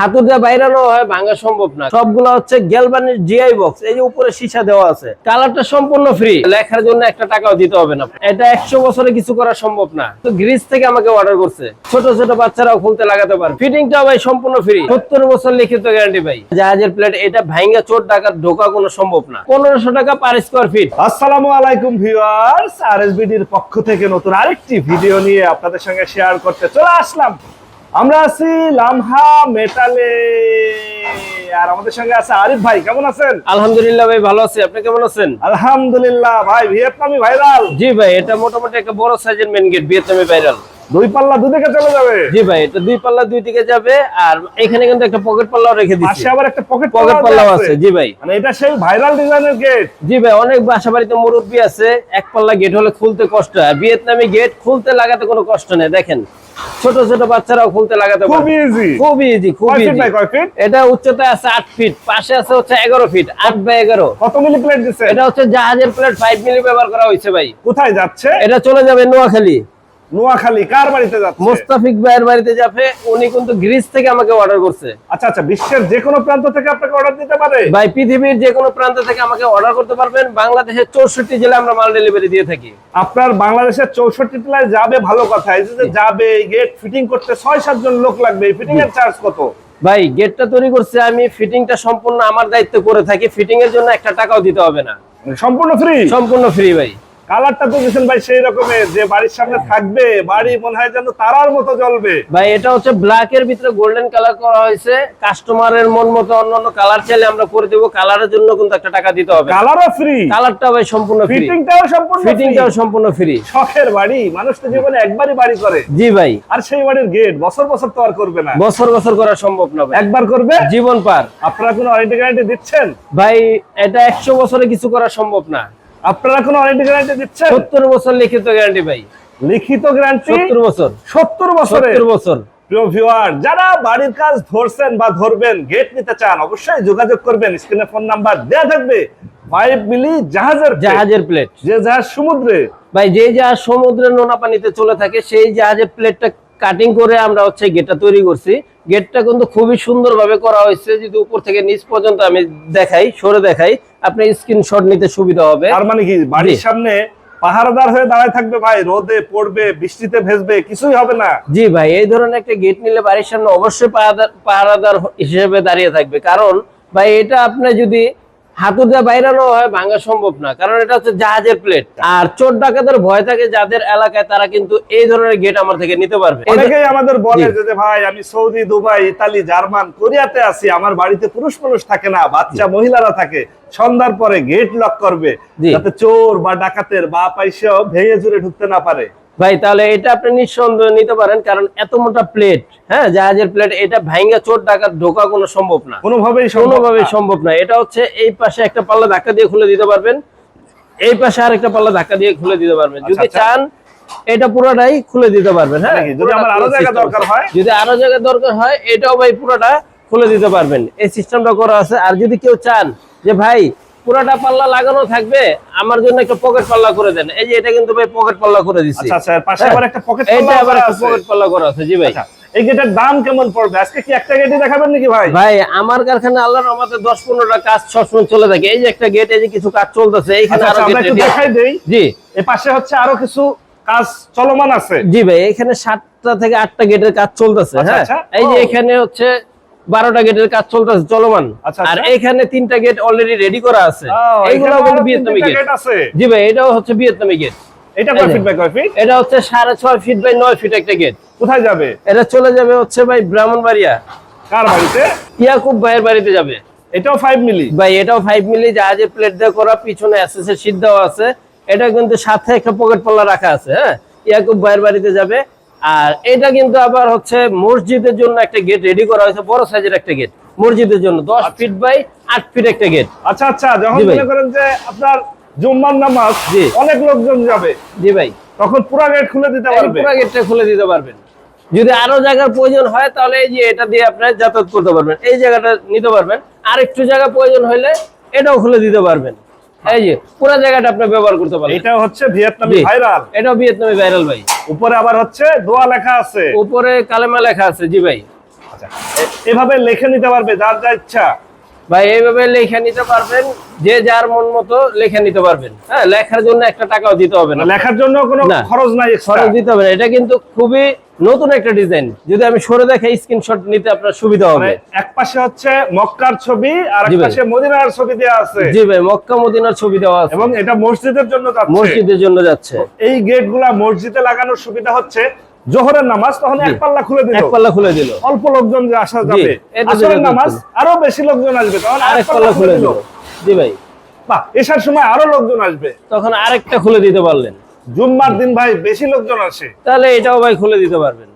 হাতুড়া বাইরানো হয়, ভাঙা সম্ভব না। সবগুলো হচ্ছে গ্যালভানিক জিআই বক্স। এই যে উপরে সীসা দেওয়া আছে, কালারটা সম্পূর্ণ ফ্রি, লেখার জন্য একটা টাকাও দিতে হবে না। এটা 100 বছরে কিছু করা সম্ভব না। তো গ্রিস থেকে আমাকে অর্ডার করছে, ছোট ছোট বাচ্চারাও খুলতে লাগাতে পারে। ফিটিংটাও ভাই সম্পূর্ণ ফ্রি, 70 বছর লিখিত গ্যারান্টি ভাই। জাহাজের প্লেট এটা ভাঙা চোট ডাকাত ঢোকা কোনো সম্ভব না। 1500 টাকা পার স্কয়ার ফিট। আসসালামু আলাইকুম ভিউয়ার্স, আরএসবিডির পক্ষ থেকে নতুন আরেকটি ভিডিও নিয়ে আপনাদের সঙ্গে শেয়ার করতে চলে আসলাম। আমরা আছি লামহা মেটালে, আর আমাদের সঙ্গে আছে আরিফ ভাই। কেমন আছেন? আলহামদুলিল্লাহ ভাই, ভালো আছি। আপনি কেমন আছেন? আলহামদুলিল্লাহ ভাই। ভিয়েতনামি ভাইরাল? জি ভাই, এটা মোটামুটি একটা বড় সাইজের মেন গেট, ভিয়েতনামি ভাইরাল। দুই পাল্লা দুদিকে চলে যাবে? জি ভাই, এটা দুই পাল্লা দুই দিকে যাবে। আর এখানে কিন্তু একটা পকেট পাল্লাও রেখে দিয়েছি। পাশে আবার একটা পকেট পাল্লাও আছে। জি ভাই, মানে এটা সেই ভাইরাল ডিজাইনের গেট। জি ভাই, অনেক বাসা বাড়িতে মুরব্বি আছে, এক পাল্লা গেট হলে খুলতে কষ্ট হয়। ভিয়েতনামি গেট খুলতে লাগাতে কোনো কষ্ট নেই। দেখেন, ছোট ছোট বাচ্চারাও খুলতে লাগাতে পারে, খুব ইজি, খুব ইজি, খুব ইজি। এটা উচ্চতা আছে 8 ফিট, পাশে আছে হচ্ছে 11 ফিট, 8 বাই 11। কত মিলি প্লেট দিছে? এটা হচ্ছে জাহাজের প্লেট 5 মিলি ব্যবহার করা হয়েছে ভাই। কোথায় যাচ্ছে? এটা চলে যাবে নোয়াখালী। নোয়াখালী কার বাড়িতে যাচ্ছে? মোস্তাফিক ভাইয়ের বাড়িতে যাবে। উনি কিন্তু গ্রিস থেকে আমাকে অর্ডার করছে। আচ্ছা আচ্ছা, বিশ্বের যে কোনো প্রান্ত থেকে আপনাকে অর্ডার দিতে পারে? ভাই, পৃথিবীর যে কোনো প্রান্ত থেকে আমাকে অর্ডার করতে পারবেন। বাংলাদেশের 64 জেলায় আমরা মাল ডেলিভারি দিয়ে থাকি। আপনার বাংলাদেশের 64 জেলায় যাবে, ভালো কথা। এই যে যাবে, গেট ফিটিং করতে 6-7 জন লোক লাগবে, এই ফিটিং এর চার্জ কত? ভাই, গেটটা তৈরি করছে আমি, ফিটিংটা সম্পূর্ণ আমার দায়িত্ব করে থাকি। ফিটিং এর জন্য একটা টাকাও দিতে হবে না, সম্পূর্ণ ফ্রি? সম্পূর্ণ ফ্রি ভাই। কালারটা তো দিয়েছেন ভাই সেই রকমের, যে বাড়ির সামনে থাকবে, বাড়ি মনে হয় যেন তারার মতো জ্বলবে। ভাই, এটা হচ্ছে ব্ল্যাক এর ভিতরে গোল্ডেন কালার করা হয়েছে। কাস্টমারের মন মতো অন্যান্য কালার চাইলে আমরা করে দেব। কালারের জন্য কিন্তু একটা টাকা দিতে হবে। কালারও ফ্রি? কালারটা ভাই সম্পূর্ণ ফ্রি, ফিটিংটাও সম্পূর্ণ ফ্রি? ফিটিংটাও সম্পূর্ণ ফ্রি। শখের বাড়ি, মানুষ তো জীবনে একবারই বাড়ি করে। জি ভাই, আর সেই বাড়ির গেট বছর বছর তো আর করবে না। বছর বছর করা সম্ভব না ভাই, একবার করবে জীবন পার। আপনারা কোনো ওয়ারেন্টি গ্যারান্টি দিচ্ছেন? ভাই, এটা 100 বছরে কিছু করা সম্ভব না। আপনারা কোনো ওয়ারেন্টি গ্যারান্টি দিচ্ছেন? 70 বছর লিখিত গ্যারান্টি ভাই। লিখিত গ্যারান্টি 70 বছর। 70 বছরে? 70 বছর। প্রিয় ভিউয়ার, যারা বাড়ির কাজ ধরছেন বা ধরবেন, গেট নিতে চান, অবশ্যই যোগাযোগ করবেন। স্ক্রিনে ফোন নাম্বার দেয়া থাকবে। 5 মিলি জাহাজের প্লেট। যে জাহাজ সমুদ্রে, ভাই, যে জাহাজ সমুদ্রের নোনা পানিতে চলে থাকে, সেই জাহাজের প্লেটটা কাটিং করে আমরা হচ্ছে গেটটা তৈরি করছি। গেটটা কিন্তু খুবই সুন্দর ভাবে করা হয়েছে। যদি উপর থেকে নিচ পর্যন্ত আমি দেখাই, সরে দেখাই, আপনি স্ক্রিনশট নিতে সুবিধা হবে। তার মানে কি বাড়ির সামনে পাহারাদার হয়ে দাঁড়ায় থাকবে ভাই? রোদে পড়বে, বৃষ্টিতে ভেজবে, কিছুই হবে না? জি ভাই, এই ধরনের একটা গেট নিলে বাড়ির সামনে অবশ্যই পাহারাদার হিসেবে দাঁড়িয়ে থাকবে। কারণ ভাই, এটা আপনি যদি হাতুড়া বাইরানো হয়, ভাঙা সম্ভব না। কারণ এটা হচ্ছে জাহাজের প্লেট। আর চোর ডাকাতের ভয় থাকে যাদের এলাকায়, তারা কিন্তু এই ধরনের গেট আমার থেকে নিতে পারবে। অনেকেই আমাদের বলে যে ভাই, আমি সৌদি, দুবাই, ইতালি, জার্মান, কোরিয়াতে আছি, আমার বাড়িতে পুরুষ মানুষ থাকে না, বাচ্চা মহিলারা থাকে। সন্ধ্যার পরে গেট লক করবে যাতে চোর বা ডাকাতের বা পয়সা ভেঙে চুরে ঢুকতে না পারে। ভাই, তাহলে এটা আপনি নিঃসন্দেহে নিতে পারেন। কারণ এত মোটা প্লেট, হ্যাঁ, জাহাজের প্লেট, এটা ভাঙা চোর ডাকাত ঢোকা কোনো সম্ভব না, কোনোভাবেই সম্ভব না। এটা হচ্ছে এই পাশে একটা পাল্লা ধাক্কা দিয়ে খুলে দিতে পারবেন, এই পাশে আরেকটা পাল্লা ধাক্কা দিয়ে খুলে দিতে পারবেন। যদি চান এটা পুরোটাই খুলে দিতে পারবেন। হ্যাঁ, যদি আমার আরো জায়গা দরকার হয়, এটাও ভাই পুরোটা খুলে দিতে পারবেন। এই সিস্টেমটা করা আছে। আর যদি কেউ চান যে ভাই পুরোটা পাল্লা লাগানো থাকবে, আমার জন্য একটা পকেট পাল্লা করে দেন, এই যে এটা কিন্তু ভাই পকেট পাল্লা করে দিছি। আচ্ছা আচ্ছা, পাশে আবার একটা পকেট পাল্লা করা আছে। জি ভাই। এই গেটের দাম কেমন পড়বে? আজকে কি একটা গেটই দেখাবেন নাকি ভাই? ভাই, আমার কারখানায় আল্লাহর রহমতে 10-15টা কাজ সবসময় চলে থাকে। এই যে একটা গেট, এই যে কিছু কাজ চলতেছে, এইখানে আরো গেট দেখাই দেই। জি, এই পাশে হচ্ছে আরো কিছু কাজ চলমান আছে। জি ভাই, এখানে 7টা থেকে 8টা গেটের কাজ চলতেছে। হ্যাঁ, এই যে এখানে হচ্ছে 12টা গেটের কাজ চলতেছে চলমান। আর এখানে 3টা গেট অলরেডি রেডি করা আছে। এইগুলো কিন্তু ভিয়েতনামি গেট আছে। জি ভাই, এটাও হচ্ছে ভিয়েতনামি গেট। এটা কয় ফিট বাই কয় ফিট? এটা হচ্ছে 6.5 ফিট বাই 9 ফিট একটা গেট। কোথায় যাবে? এটা চলে যাবে হচ্ছে ভাই ব্রাহ্মণবাড়িয়া। কার বাড়িতে? ইয়াকুব ভাইয়ের বাড়িতে যাবে। এটাও 5 মিলি? ভাই, এটাও 5 মিলি জাহাজের প্লেট দিয়ে করা, পিছনে এসএস এর শীট দেওয়া আছে। এটা কিন্তু সাথে একটা পকেট পাল্লা রাখা আছে। হ্যাঁ, ইয়াকুব ভাইয়ের বাড়িতে যাবে। আর এটা কিন্তু আবার হচ্ছে মসজিদের জন্য একটা গেট রেডি করা হয়েছে, বড় সাইজের একটা গেট মসজিদের জন্য, 10 ফিট বাই 8 ফিট একটা গেট। আচ্ছা আচ্ছা, যখন মনে করেন যে আপনার জুম্মার নামাজ, অনেক লোকজন যাবে, জি ভাই, তখন পুরো গেট খুলে দিতে পারবে? পুরো গেটটা খুলে দিতে পারবেন। যদি আরো জায়গার প্রয়োজন হয়, তাহলে এই যে এটা দিয়ে আপনি যাতায়াত করতে পারবেন, এই জায়গাটা নিতে পারবেন। আর একটু জায়গা প্রয়োজন হলে এটাও খুলে দিতে পারবেন। এই যে পুরো জায়গাটা আপনি ব্যবহার করতে পারবেন। এটা হচ্ছে ভিয়েতনামি ভাইরাল? এটাও ভিয়েতনামি ভাইরাল ভাই। উপরে আবার হচ্ছে দোয়া লেখা আছে, উপরে কালেমা লেখা আছে। জি ভাই। আচ্ছা, এভাবে লিখে নিতে পারবে যার যা ইচ্ছা। ভাই এইভাবে লেখা নিতে পারবেন, যে যার মন মতো লেখা নিতে পারবেন। হ্যাঁ, লেখার জন্য একটা টাকাও দিতে হবে না, লেখার জন্য কোনো না। খরচ নাই, খরচ দিতে হবে না। এটা কিন্তু খুবই নতুন একটা ডিজাইন, যদি আমি সরে দেখাই স্ক্রিনশট নিতে আপনার সুবিধা হবে। এক পাশে হচ্ছে মক্কার ছবি আর এক জি ভাই। পাশে মদিনার ছবি দেওয়া আছে। জি ভাই, মক্কা মদিনার ছবি দেওয়া আছে এবং এটা মসজিদের জন্য যাচ্ছে। মসজিদের জন্য যাচ্ছে। এই গেটগুলা মসজিদে লাগানোর সুবিধা হচ্ছে জোহরের নামাজ তখন জি। এক পাল্লা খুলে দিল, এক পাল্লা খুলে দিল, অল্প লোকজন যে আসা যাবে, এটা আসরের যেটা নামাজ করতে আরো বেশি লোকজন আসবে তখন আরেক পাল্লা খুলে দিল। জি ভাই, বাহ, এসার সময় আরো লোকজন আসবে, তখন আরেকটা খুলে দিতে পারলেন। জুম্মার দিন ভাই বেশি লোকজন আসে, তাহলে এটাও ভাই খুলে দিতে পারবেন।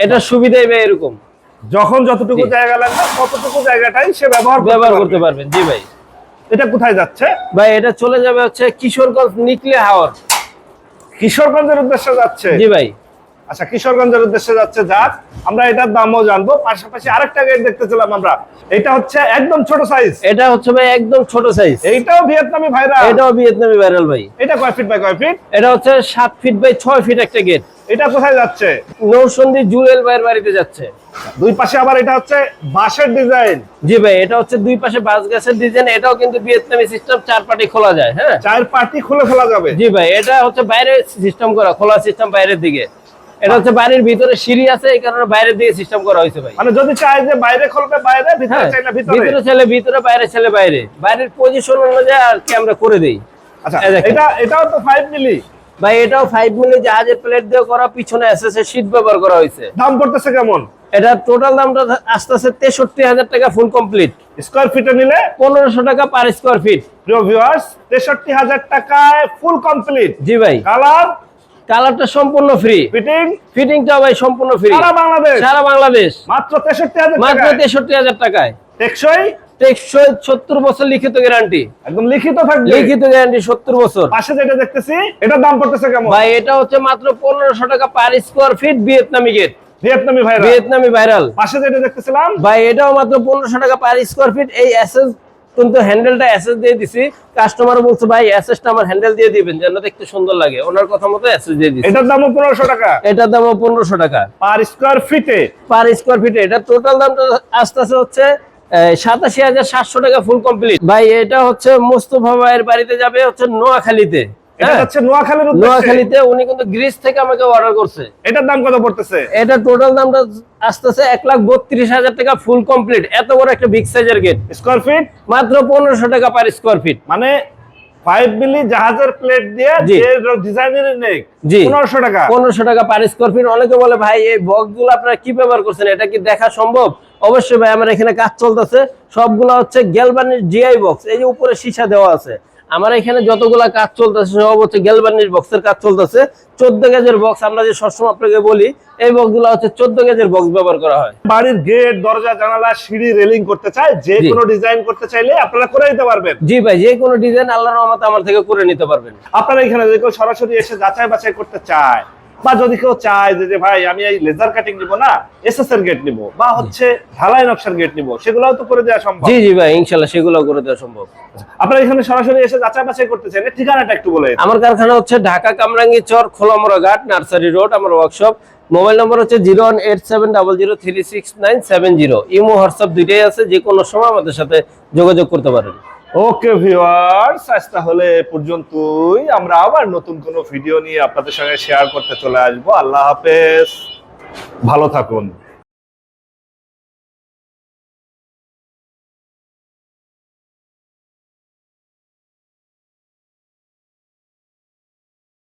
এটা সুবিধাই ভাই এরকম, যখন যতটুকু জি। জায়গা লাগবে ততটুকু জায়গাটাই সে ব্যবহার করতে পারবেন। জি ভাই। এটা কোথায় যাচ্ছে ভাই এটা চলে যাবে হচ্ছে কিশোরগঞ্জ নিকলে হাওর। কিশোরগঞ্জের উদ্দেশ্যে যাচ্ছে। জি ভাই। আচ্ছা, কিশোরগঞ্জের উদ্দেশ্যে যাচ্ছে, যাক আমরা এটার দামও জানবো। পাশাপাশি আরেকটা গেট দেখতেছিলাম আমরা, এটা হচ্ছে একদম ছোট সাইজ। এটা হচ্ছে ভাই একদম ছোট সাইজ। এইটাও ভিয়েতনামি ভাইরাল। এটাও ভিয়েতনামি ভাইরাল ভাই। এটা কয় ফিট বাই কয় ফিট? এটা হচ্ছে 7 ফিট বাই 6 ফিট একটা গেট। এটা কোথায় যাচ্ছে? নৌসন্দি জুয়েল ভাইয়ের বাড়িতে যাচ্ছে। দুই পাশে আবার এটা হচ্ছে বাঁশের ডিজাইন। জি ভাই, এটা হচ্ছে দুই পাশে বাঁশ গাছের ডিজাইন। এটাও কিন্তু ভিয়েতনামি সিস্টেম, 4 পাটি খোলা যায়। হ্যাঁ, 4 পাটি খুলে ফেলা যাবে। জি ভাই, এটা হচ্ছে বাইরে সিস্টেম করা, খোলা সিস্টেম বাইরের দিকে। এটা হচ্ছে বাড়ির ভিতরে সিঁড়ি আছে, এই কারণে বাইরের দিকে সিস্টেম করা হয়েছে ভাই। মানে যদি চাই যে বাইরে খুলবে বাইরে, ভিতরে হ্যাঁ, চাইলে ভিতরে। ভিতরে ছেলে ভিতরে, বাইরে ছেলে বাইরে। বাইরের পজিশন অনুযায়ী আর কি আমরা করে দেই। আচ্ছা, এই দেখেন। এটাও তো 5 মিলি ভাই, এটাও 5 মিলি জাহাজের প্লেট দিয়ে করা, পিছনে এসএস শীট ব্যবহার করা হয়েছে। দাম পড়তেছে কেমন? এটা টোটাল দামটা আসতেছে 63,000 টাকা ফুল কমপ্লিট। স্কয়ার ফিটে নিলে 1500 টাকা পার স্কয়ার ফিট। প্রিয় ভিউয়ার্স, 63,000 টাকায় ফুল কমপ্লিট। জি ভাই, কালার, কালারটা সম্পূর্ণ ফ্রি, ফিটিং, ফিটিংটাও ভাই সম্পূর্ণ ফ্রি। সারা বাংলাদেশ, সারা বাংলাদেশ মাত্র 63,000 মাত্র টাকায়। 63,000 টাকায়। টেকসই, টেকসই, 70 বছর লিখিত গ্যারান্টি। একদম লিখিত থাকবে। লিখিত গ্যারান্টি 70 বছর। পাশে যেটা দেখতেছি এটার দাম পড়তেছে কেমন? ভাই এটা হচ্ছে মাত্র 1500 টাকা পার স্কয়ার ফিট, ভিয়েতনামি গেট, ভিয়েতনামি ভাইরাল। ভিয়েতনামি ভাইরাল। পাশে যেটা দেখতেছিলাম ভাই এটাও মাত্র 1500 টাকা পার স্কয়ার ফিট। এই এসএস কিন্তু হ্যান্ডেলটা এসএস দিয়ে দিছি। কাস্টমার বলছে ভাই এসএসটা আমার হ্যান্ডেল দিয়ে দিবেন যেন দেখতে সুন্দর লাগে, ওনার কথা মতো এসএস দিয়ে দিছি। এটার দামও 1500 টাকা এটার দামও 1500 টাকা পার স্কয়ার ফিটে। পার স্কয়ার ফিটে। এটা টোটাল দামটা আস্তে আস্তে হচ্ছে 87,700 টাকা ফুল কমপ্লিট। ভাই এটা হচ্ছে মোস্তফা ভাইয়ের বাড়িতে যাবে হচ্ছে নোয়াখালীতে। এটা হচ্ছে নোয়াখালীর উদ্দেশ্যে। নোয়াখালীতে উনি কিন্তু গ্রিস থেকে আমাকে অর্ডার করছে। এটার দাম কত পড়তেছে? এটা টোটাল দামটা আসতেছে 1,32,000 টাকা ফুল কমপ্লিট। এত বড় একটা বিগ সাইজের গেট, স্কয়ার ফিট মাত্র 1500 টাকা পার স্কয়ার ফিট। মানে 5 মিলি জাহাজের প্লেট দিয়ে জি। যে ডিজাইনের নেক জি, 1500 টাকা। 1500 টাকা পার স্কয়ার ফিট। অনেকে বলে ভাই এই বক্সগুলো আপনারা কি ব্যবহার করছেন, এটা কি দেখা সম্ভব? অবশ্যই ভাই, আমার এখানে কাজ চলতেছে। সবগুলো হচ্ছে গ্যালভানির জিআই বক্স। এই যে উপরে সীসা দেওয়া আছে, আমার এখানে যতগুলা কাজ চলতেছে সব হচ্ছে গ্যালভানির বক্সের কাজ চলতেছে। 14 গেজের বক্স, আমরা যে সবসময় আপনাকে বলি, এই বক্সগুলো হচ্ছে 14 গেজের বক্স ব্যবহার করা হয়। বাড়ির গেট, দরজা, জানালা, সিঁড়ি, রেলিং করতে চায়, যে জি। কোনো ডিজাইন করতে চাইলে আপনারা করে দিতে পারবেন। জি ভাই, যে কোনো ডিজাইন আল্লাহর রহমতে আমার থেকে করে নিতে পারবেন। আপনারা এখানে যদি কেউ সরাসরি এসে যাচাই বাছাই করতে চায়, বা যদি কেউ চায় যে ভাই আমি এই লেজার কাটিং নিব না, এসএস এর গেট নিব, বা হচ্ছে ঢালাই নকশার গেট নিব, সেগুলোও তো করে দেওয়া সম্ভব। জি জি ভাই, ইনশাল্লাহ সেগুলো করে দেওয়া সম্ভব। আপনারা এখানে সরাসরি এসে যাচাই বাছাই করতে চাইলে ঠিকানাটা একটু বলে দিন। আমার কারখানা হচ্ছে ঢাকা কামরাঙ্গী চর, খোলামোড়া ঘাট, নার্সারি রোড, আমার ওয়ার্কশপ। মোবাইল নম্বর হচ্ছে 01870036970। ইমো হোয়াটসঅ্যাপ দুইটাই আছে, যে কোনো সময় আমাদের সাথে যোগাযোগ করতে পারেন। ওকে ভিউয়ার্স, আজ তাহলে এ পর্যন্তই। আমরা আবার নতুন কোনো ভিডিও নিয়ে আপনাদের সঙ্গে শেয়ার করতে চলে আসবো। আল্লাহ হাফেজ, ভালো থাকুন।